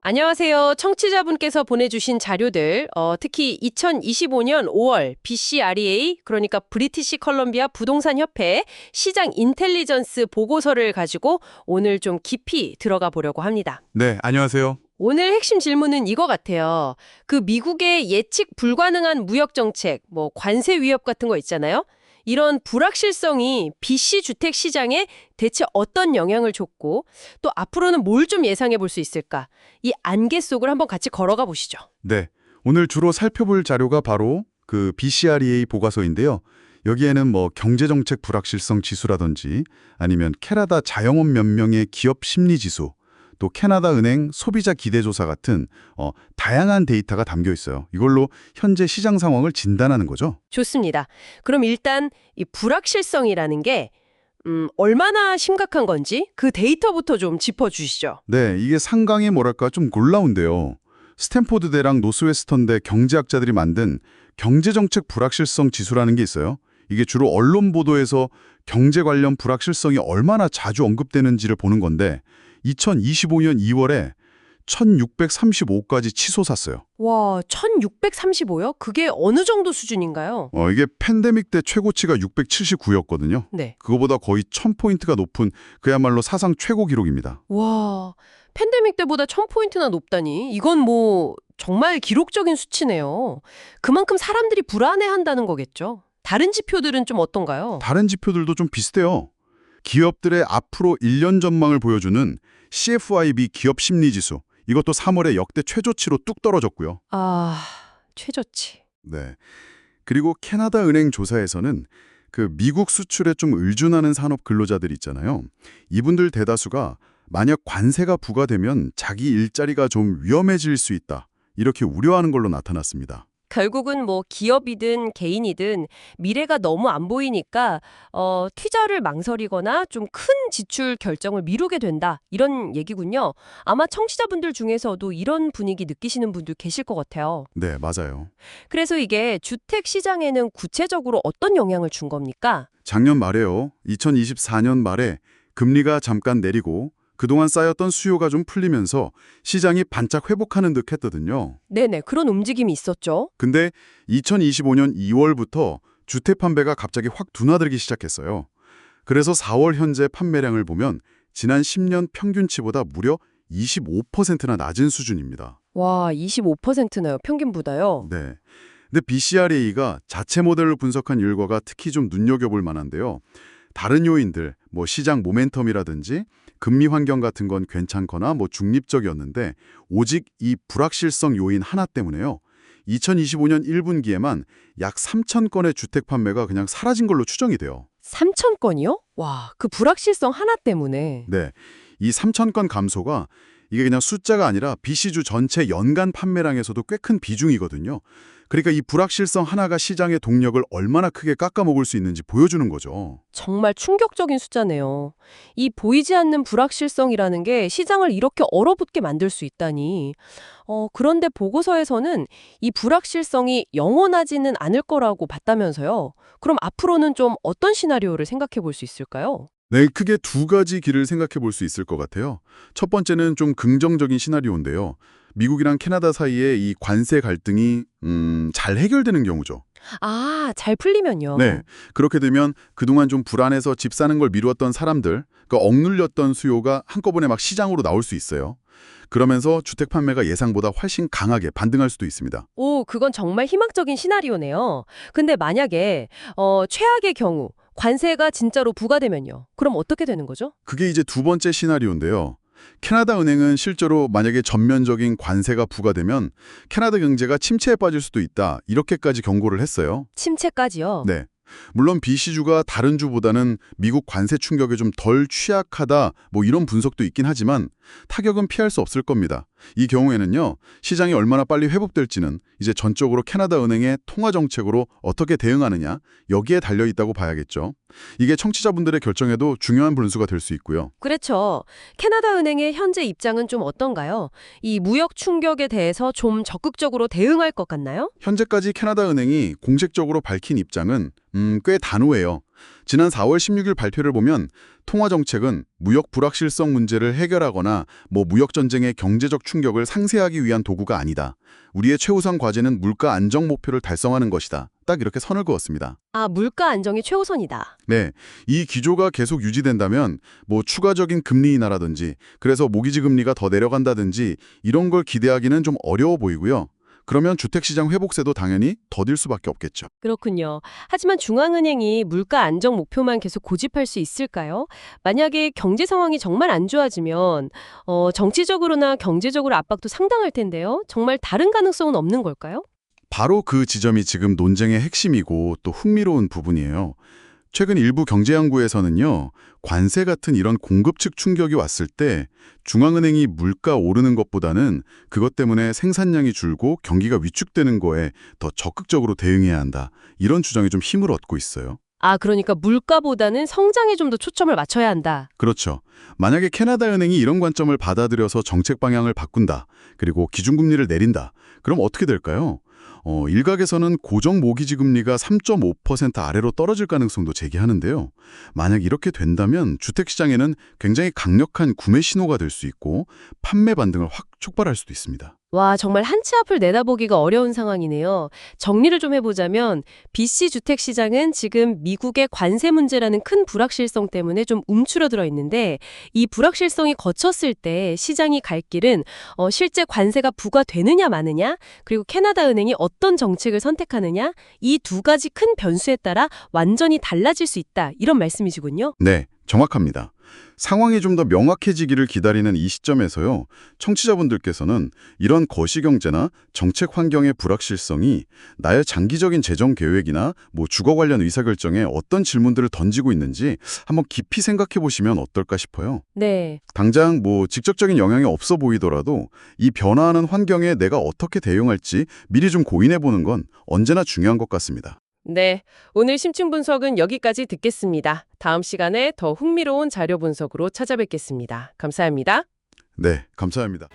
안녕하세요. 청취자분께서 보내주신 자료들, 특히 2025년 5월 BCREA, 그러니까 브리티시 컬럼비아 부동산 협회 시장 인텔리전스 보고서를 가지고 오늘 좀 깊이 들어가 보려고 합니다. 네, 안녕하세요. 오늘 핵심 질문은 이거 같아요. 그 미국의 예측 불가능한 무역 정책, 관세 위협 같은 거 있잖아요. 이런 불확실성이 BC 주택 시장에 대체 어떤 영향을 줬고 또 앞으로는 뭘 좀 예상해 볼 수 있을까? 이 안개 속을 한번 같이 걸어가 보시죠. 네, 오늘 주로 살펴볼 자료가 바로 그 BCREA 보고서인데요. 여기에는 경제정책 불확실성 지수라든지 아니면 캐나다 자영업 몇 명의 기업 심리 지수, 또 캐나다 은행 소비자 기대조사 같은 다양한 데이터가 담겨 있어요. 이걸로 현재 시장 상황을 진단하는 거죠. 좋습니다. 그럼 일단 이 불확실성이라는 게 얼마나 심각한 건지 그 데이터부터 좀 짚어주시죠. 네, 이게 상당히 좀 놀라운데요. 스탠포드대랑 노스웨스턴대 경제학자들이 만든 경제정책 불확실성 지수라는 게 있어요. 이게 주로 언론 보도에서 경제 관련 불확실성이 얼마나 자주 언급되는지를 보는 건데 2025년 2월에 1635까지 치솟았어요. 와, 1635요? 그게 어느 정도 수준인가요? 이게 팬데믹 때 최고치가 679였거든요. 네. 그거보다 거의 1000포인트가 높은 그야말로 사상 최고 기록입니다. 와, 팬데믹 때보다 1000포인트나 높다니. 이건 정말 기록적인 수치네요. 그만큼 사람들이 불안해한다는 거겠죠. 다른 지표들은 좀 어떤가요? 다른 지표들도 좀 비슷해요. 기업들의 앞으로 1년 전망을 보여주는 CFIB 기업 심리 지수. 이것도 3월에 역대 최저치로 뚝 떨어졌고요. 아, 최저치. 네. 그리고 캐나다 은행 조사에서는 그 미국 수출에 좀 의존하는 산업 근로자들 있잖아요. 이분들 대다수가 만약 관세가 부과되면 자기 일자리가 좀 위험해질 수 있다. 이렇게 우려하는 걸로 나타났습니다. 결국은 기업이든 개인이든 미래가 너무 안 보이니까 투자를 망설이거나 좀 큰 지출 결정을 미루게 된다. 이런 얘기군요. 아마 청취자분들 중에서도 이런 분위기 느끼시는 분들 계실 것 같아요. 네, 맞아요. 그래서 이게 주택 시장에는 구체적으로 어떤 영향을 준 겁니까? 작년 말에요. 2024년 말에 금리가 잠깐 내리고 그동안 쌓였던 수요가 좀 풀리면서 시장이 반짝 회복하는 듯 했거든요. 네네, 그런 움직임이 있었죠. 근데 2025년 2월부터 주택 판매가 갑자기 확 둔화되기 시작했어요. 그래서 4월 현재 판매량을 보면 지난 10년 평균치보다 무려 25%나 낮은 수준입니다. 와, 25%나요, 평균보다요? 네. 근데 BCRA가 자체 모델을 분석한 결과가 특히 좀 눈여겨볼 만한데요. 다른 요인들, 시장 모멘텀이라든지 금리 환경 같은 건 괜찮거나 중립적이었는데 오직 이 불확실성 요인 하나 때문에요. 2025년 1분기에만 약 3천 건의 주택 판매가 그냥 사라진 걸로 추정이 돼요. 3천 건이요? 와, 그 불확실성 하나 때문에. 네, 이 3천 건 감소가 이게 그냥 숫자가 아니라 BC주 전체 연간 판매량에서도 꽤 큰 비중이거든요. 그러니까 이 불확실성 하나가 시장의 동력을 얼마나 크게 깎아먹을 수 있는지 보여주는 거죠. 정말 충격적인 숫자네요. 이 보이지 않는 불확실성이라는 게 시장을 이렇게 얼어붙게 만들 수 있다니. 그런데 보고서에서는 이 불확실성이 영원하지는 않을 거라고 봤다면서요. 그럼 앞으로는 좀 어떤 시나리오를 생각해 볼 수 있을까요? 네, 크게 두 가지 길을 생각해 볼 수 있을 것 같아요. 첫 번째는 좀 긍정적인 시나리오인데요. 미국이랑 캐나다 사이에 이 관세 갈등이 잘 해결되는 경우죠. 아, 잘 풀리면요. 네, 그렇게 되면 그동안 좀 불안해서 집 사는 걸 미루었던 사람들, 그 억눌렸던 수요가 한꺼번에 막 시장으로 나올 수 있어요. 그러면서 주택 판매가 예상보다 훨씬 강하게 반등할 수도 있습니다. 오, 그건 정말 희망적인 시나리오네요. 근데 만약에 최악의 경우 관세가 진짜로 부과되면요. 그럼 어떻게 되는 거죠? 그게 이제 두 번째 시나리오인데요. 캐나다 은행은 실제로 만약에 전면적인 관세가 부과되면 캐나다 경제가 침체에 빠질 수도 있다. 이렇게까지 경고를 했어요. 침체까지요? 네. 물론 BC주가 다른 주보다는 미국 관세 충격에 좀 덜 취약하다 이런 분석도 있긴 하지만 타격은 피할 수 없을 겁니다. 이 경우에는요. 시장이 얼마나 빨리 회복될지는 이제 전적으로 캐나다 은행의 통화 정책으로 어떻게 대응하느냐 여기에 달려있다고 봐야겠죠. 이게 청취자분들의 결정에도 중요한 분수가 될 수 있고요. 그렇죠. 캐나다 은행의 현재 입장은 좀 어떤가요? 이 무역 충격에 대해서 좀 적극적으로 대응할 것 같나요? 현재까지 캐나다 은행이 공식적으로 밝힌 입장은 꽤 단호해요. 지난 4월 16일 발표를 보면 통화 정책은 무역 불확실성 문제를 해결하거나 무역 전쟁의 경제적 충격을 상쇄하기 위한 도구가 아니다. 우리의 최우선 과제는 물가 안정 목표를 달성하는 것이다. 딱 이렇게 선을 그었습니다. 아, 물가 안정이 최우선이다. 네, 이 기조가 계속 유지된다면 추가적인 금리 인하라든지 그래서 모기지 금리가 더 내려간다든지 이런 걸 기대하기는 좀 어려워 보이고요. 그러면 주택시장 회복세도 당연히 더딜 수밖에 없겠죠. 그렇군요. 하지만 중앙은행이 물가 안정 목표만 계속 고집할 수 있을까요? 만약에 경제 상황이 정말 안 좋아지면 정치적으로나 경제적으로 압박도 상당할 텐데요. 정말 다른 가능성은 없는 걸까요? 바로 그 지점이 지금 논쟁의 핵심이고 또 흥미로운 부분이에요. 최근 일부 경제연구에서는요, 관세 같은 이런 공급 측 충격이 왔을 때 중앙은행이 물가 오르는 것보다는 그것 때문에 생산량이 줄고 경기가 위축되는 거에 더 적극적으로 대응해야 한다. 이런 주장이 좀 힘을 얻고 있어요. 아, 그러니까 물가보다는 성장에 좀 더 초점을 맞춰야 한다. 그렇죠. 만약에 캐나다 은행이 이런 관점을 받아들여서 정책 방향을 바꾼다. 그리고 기준금리를 내린다. 그럼 어떻게 될까요? 일각에서는 고정 모기지 금리가 3.5% 아래로 떨어질 가능성도 제기하는데요. 만약 이렇게 된다면 주택시장에는 굉장히 강력한 구매 신호가 될 수 있고 판매 반등을 확 촉발할 수도 있습니다. 와, 정말 한 치 앞을 내다보기가 어려운 상황이네요. 정리를 좀 해보자면 BC 주택 시장은 지금 미국의 관세 문제라는 큰 불확실성 때문에 좀 움츠러들어 있는데 이 불확실성이 거쳤을 때 시장이 갈 길은 실제 관세가 부과되느냐 마느냐 그리고 캐나다 은행이 어떤 정책을 선택하느냐 이 두 가지 큰 변수에 따라 완전히 달라질 수 있다. 이런 말씀이시군요. 네, 정확합니다. 상황이 좀 더 명확해지기를 기다리는 이 시점에서요. 청취자분들께서는 이런 거시경제나 정책 환경의 불확실성이 나의 장기적인 재정 계획이나 주거 관련 의사결정에 어떤 질문들을 던지고 있는지 한번 깊이 생각해 보시면 어떨까 싶어요. 네. 당장 직접적인 영향이 없어 보이더라도 이 변화하는 환경에 내가 어떻게 대응할지 미리 좀 고민해 보는 건 언제나 중요한 것 같습니다. 네, 오늘 심층 분석은 여기까지 듣겠습니다. 다음 시간에 더 흥미로운 자료 분석으로 찾아뵙겠습니다. 감사합니다. 네, 감사합니다.